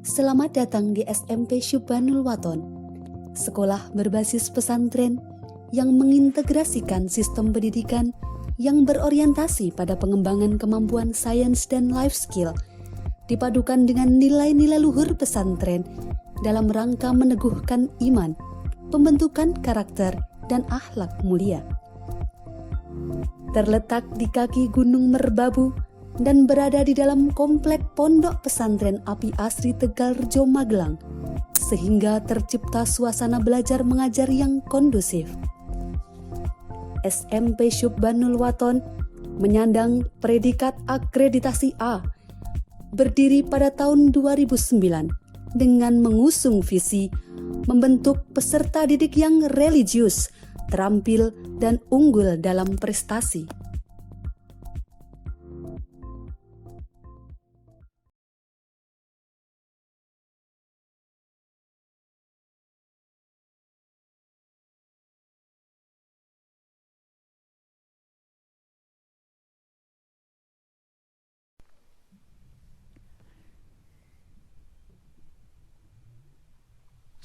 Selamat datang di SMP Syubbanul Waton, sekolah berbasis pesantren yang mengintegrasikan sistem pendidikan yang berorientasi pada pengembangan kemampuan sains dan life skill, dipadukan dengan nilai-nilai luhur pesantren dalam rangka meneguhkan iman, pembentukan karakter, dan akhlak mulia. Terletak di kaki Gunung Merbabu dan berada di dalam komplek Pondok Pesantren Api Asri Tegalrejo Magelang, sehingga tercipta suasana belajar mengajar yang kondusif. SMP Syubbanul Waton menyandang predikat akreditasi A, berdiri pada tahun 2009 dengan mengusung visi membentuk peserta didik yang religius, terampil, dan unggul dalam prestasi.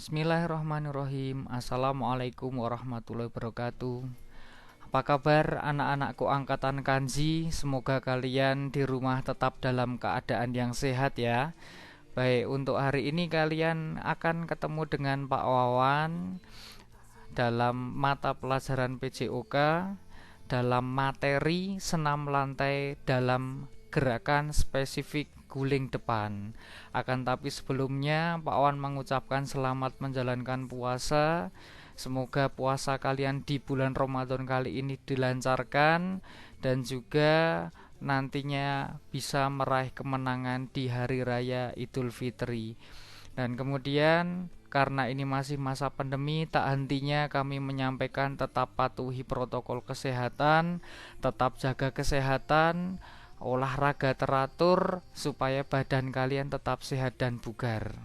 Bismillahirrahmanirrahim. Assalamualaikum warahmatullahi wabarakatuh. Apa kabar anak-anakku angkatan Kanji? Semoga kalian di rumah tetap dalam keadaan yang sehat ya. Baik, untuk hari ini kalian akan ketemu dengan Pak Wawan dalam mata pelajaran PJOK dalam materi senam lantai dalam gerakan spesifik guling depan. Akan tapi sebelumnya Pak Wan mengucapkan selamat menjalankan puasa. Semoga puasa kalian di bulan Ramadan kali ini dilancarkan dan juga nantinya bisa meraih kemenangan di hari raya Idul Fitri. Dan kemudian karena ini masih masa pandemi, tak hentinya kami menyampaikan tetap patuhi protokol kesehatan, tetap jaga kesehatan, olahraga teratur supaya badan kalian tetap sehat dan bugar.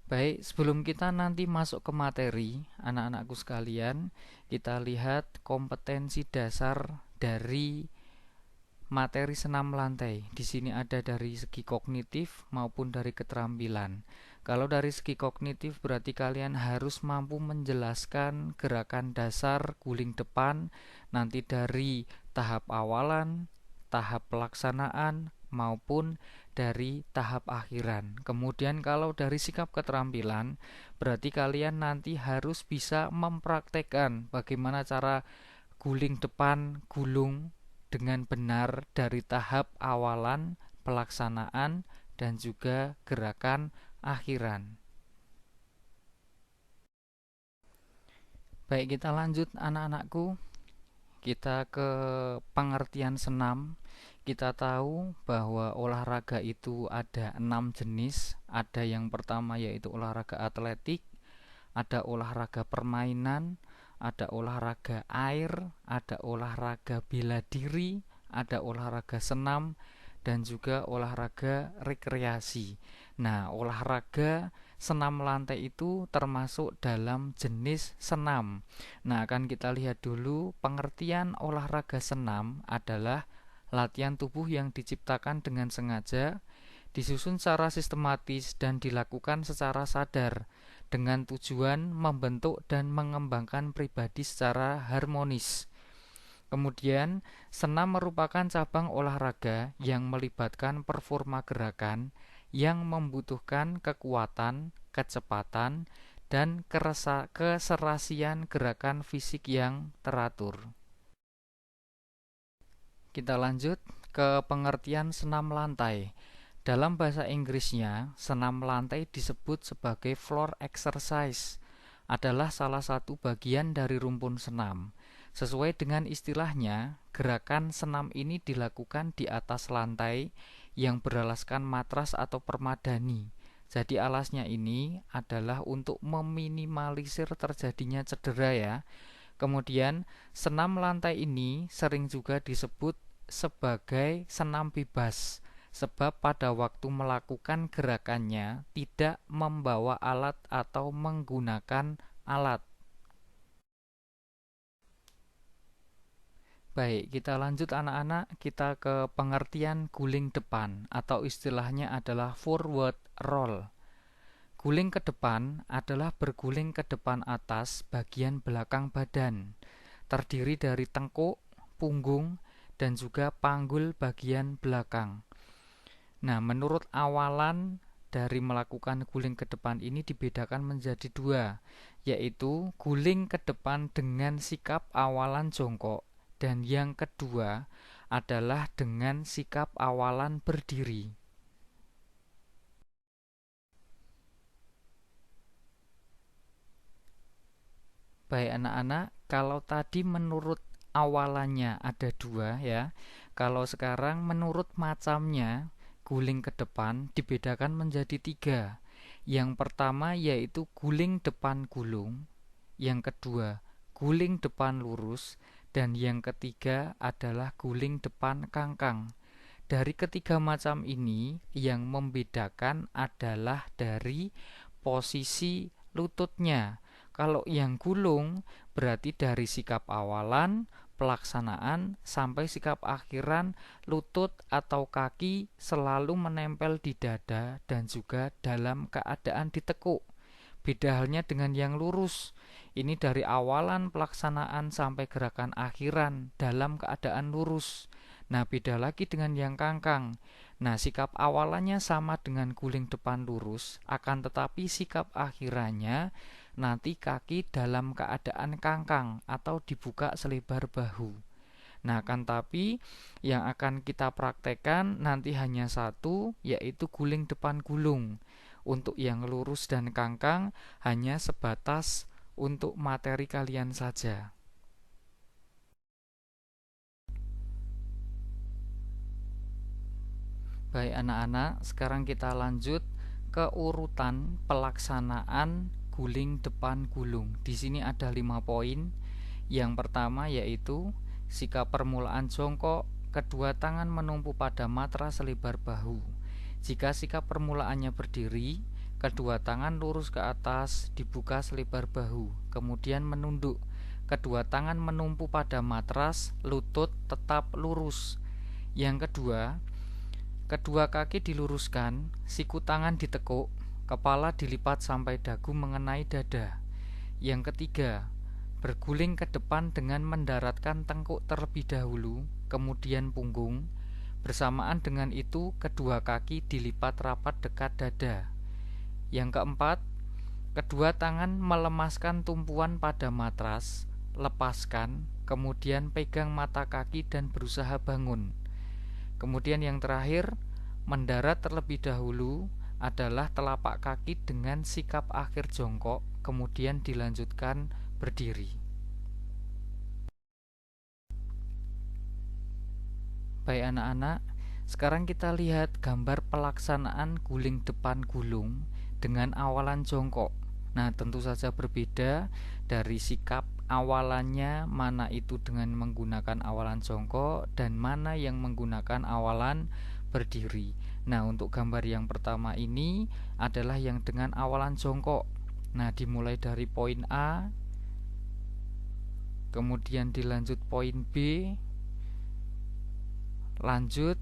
Baik, sebelum kita nanti masuk ke materi, anak-anakku sekalian, kita lihat kompetensi dasar dari materi senam lantai. Di sini ada dari segi kognitif maupun dari keterampilan. Kalau dari segi kognitif berarti kalian harus mampu menjelaskan gerakan dasar guling depan nanti dari tahap awalan, tahap pelaksanaan maupun dari tahap akhiran. Kemudian kalau dari sikap keterampilan berarti kalian nanti harus bisa mempraktekkan bagaimana cara guling depan gulung dengan benar dari tahap awalan, pelaksanaan, dan juga gerakan akhiran. Baik, kita lanjut anak-anakku. Kita ke pengertian senam. Kita tahu bahwa olahraga itu ada 6 jenis. Ada yang pertama yaitu olahraga atletik, ada olahraga permainan, ada olahraga air, ada olahraga bela diri, ada olahraga senam, dan juga olahraga rekreasi. Nah, olahraga senam lantai itu termasuk dalam jenis senam. Nah, akan kita lihat dulu pengertian olahraga senam adalah latihan tubuh yang diciptakan dengan sengaja, disusun secara sistematis dan dilakukan secara sadar dengan tujuan membentuk dan mengembangkan pribadi secara harmonis. Kemudian, senam merupakan cabang olahraga yang melibatkan performa gerakan yang membutuhkan kekuatan, kecepatan, dan keserasian gerakan fisik yang teratur. Kita lanjut ke pengertian senam lantai. Dalam bahasa Inggrisnya, senam lantai disebut sebagai floor exercise, adalah salah satu bagian dari rumpun senam. Sesuai dengan istilahnya, gerakan senam ini dilakukan di atas lantai yang beralaskan matras atau permadani. Jadi alasnya ini adalah untuk meminimalisir terjadinya cedera ya. Kemudian, senam lantai ini sering juga disebut sebagai senam bebas, sebab pada waktu melakukan gerakannya tidak membawa alat atau menggunakan alat. Baik, kita lanjut anak-anak, kita ke pengertian guling depan atau istilahnya adalah forward roll. Guling ke depan adalah berguling ke depan atas bagian belakang badan, terdiri dari tengkuk, punggung, dan juga panggul bagian belakang. Nah, menurut awalan dari melakukan guling ke depan ini dibedakan menjadi dua, yaitu guling ke depan dengan sikap awalan jongkok, dan yang kedua adalah dengan sikap awalan berdiri. Baik anak-anak, kalau tadi menurut awalannya ada dua ya, kalau sekarang menurut macamnya guling ke depan dibedakan menjadi tiga. Yang pertama yaitu guling depan gulung, yang kedua guling depan lurus, dan yang ketiga adalah guling depan kangkang. Dari ketiga macam ini yang membedakan adalah dari posisi lututnya. Kalau yang gulung berarti dari sikap awalan, pelaksanaan, sampai sikap akhiran lutut atau kaki selalu menempel di dada dan juga dalam keadaan ditekuk. Beda halnya dengan yang lurus. Ini dari awalan pelaksanaan sampai gerakan akhiran dalam keadaan lurus. Nah, beda lagi dengan yang kangkang. Nah, sikap awalannya sama dengan guling depan lurus, akan tetapi sikap akhirannya nanti kaki dalam keadaan kangkang atau dibuka selebar bahu. Nah, akan tapi yang akan kita praktekkan nanti hanya satu, yaitu guling depan gulung. Untuk yang lurus dan kangkang hanya sebatas untuk materi kalian saja. Baik anak-anak, sekarang kita lanjut ke urutan pelaksanaan guling depan gulung. Di sini ada 5 poin. Yang pertama yaitu sikap permulaan jongkok, kedua tangan menumpu pada matras selebar bahu. Jika sikap permulaannya berdiri, kedua tangan lurus ke atas, dibuka selebar bahu, kemudian menunduk. Kedua tangan menumpu pada matras, lutut tetap lurus. Yang kedua, kedua kaki diluruskan, siku tangan ditekuk, kepala dilipat sampai dagu mengenai dada. Yang ketiga, berguling ke depan dengan mendaratkan tengkuk terlebih dahulu, kemudian punggung. Bersamaan dengan itu, kedua kaki dilipat rapat dekat dada. Yang keempat, kedua tangan melemaskan tumpuan pada matras, lepaskan, kemudian pegang mata kaki dan berusaha bangun. Kemudian yang terakhir, mendarat terlebih dahulu adalah telapak kaki dengan sikap akhir jongkok, kemudian dilanjutkan berdiri. Baik anak-anak, sekarang kita lihat gambar pelaksanaan guling depan gulung dengan awalan jongkok. Nah, tentu saja berbeda dari sikap awalannya, mana itu dengan menggunakan awalan jongkok dan mana yang menggunakan awalan berdiri. Nah, untuk gambar yang pertama ini adalah yang dengan awalan jongkok. Nah, dimulai dari poin A, kemudian dilanjut poin B, lanjut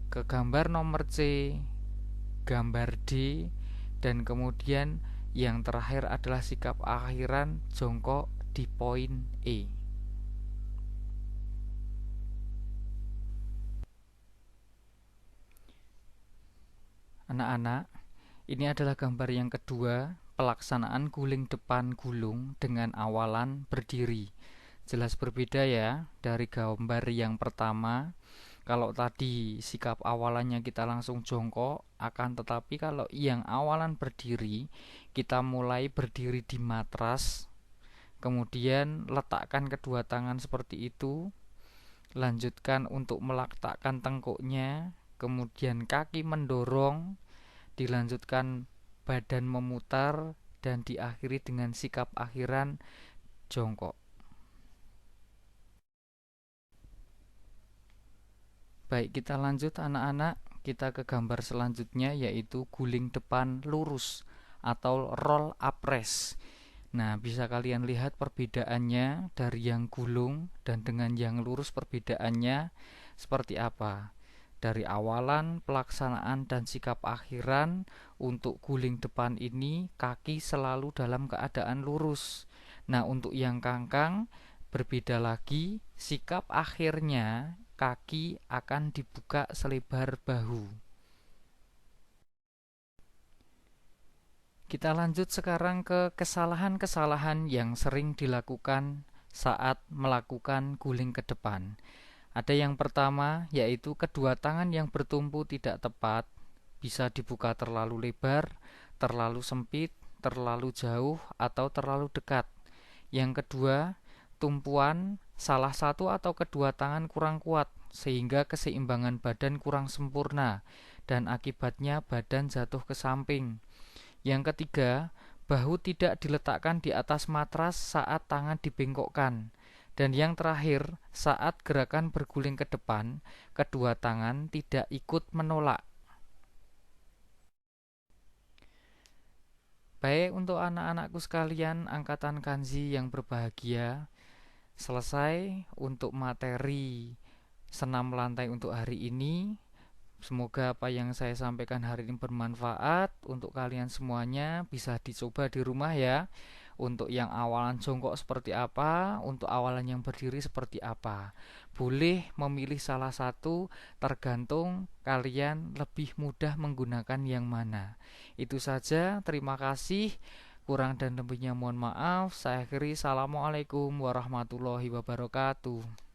ke gambar nomor C, gambar D, dan kemudian yang terakhir adalah sikap akhiran jongkok di poin E. Anak-anak, ini adalah gambar yang kedua, pelaksanaan guling depan gulung dengan awalan berdiri. Jelas berbeda ya dari gambar yang pertama. Kalau tadi sikap awalannya kita langsung jongkok, akan tetapi kalau yang awalan berdiri, kita mulai berdiri di matras, kemudian letakkan kedua tangan seperti itu, lanjutkan untuk meletakkan tengkuknya, kemudian kaki mendorong, dilanjutkan badan memutar, dan diakhiri dengan sikap akhiran jongkok. Baik, kita lanjut anak-anak, kita ke gambar selanjutnya yaitu guling depan lurus atau roll up press. Nah, bisa kalian lihat perbedaannya dari yang gulung dan dengan yang lurus perbedaannya seperti apa. Dari awalan, pelaksanaan, dan sikap akhiran, untuk guling depan ini kaki selalu dalam keadaan lurus. Nah, untuk yang kangkang berbeda lagi, sikap akhirnya kaki akan dibuka selebar bahu. Kita lanjut sekarang ke kesalahan-kesalahan yang sering dilakukan saat melakukan guling ke depan. Ada yang pertama, yaitu kedua tangan yang bertumpu tidak tepat, bisa dibuka terlalu lebar, terlalu sempit, terlalu jauh, atau terlalu dekat. Yang kedua, tumpuan salah satu atau kedua tangan kurang kuat, sehingga keseimbangan badan kurang sempurna, dan akibatnya badan jatuh ke samping. Yang ketiga, bahu tidak diletakkan di atas matras saat tangan dibengkokkan. Dan yang terakhir, saat gerakan berguling ke depan, kedua tangan tidak ikut menolak. Baik, untuk anak-anakku sekalian, angkatan Kanzi yang berbahagia, selesai untuk materi senam lantai untuk hari ini. Semoga apa yang saya sampaikan hari ini bermanfaat untuk kalian semuanya, bisa dicoba di rumah ya. Untuk yang awalan jongkok seperti apa, untuk awalan yang berdiri seperti apa. Boleh memilih salah satu, tergantung kalian lebih mudah menggunakan yang mana. Itu saja, terima kasih. Kurang dan lebihnya mohon maaf. Saya akhiri, assalamualaikum warahmatullahi wabarakatuh.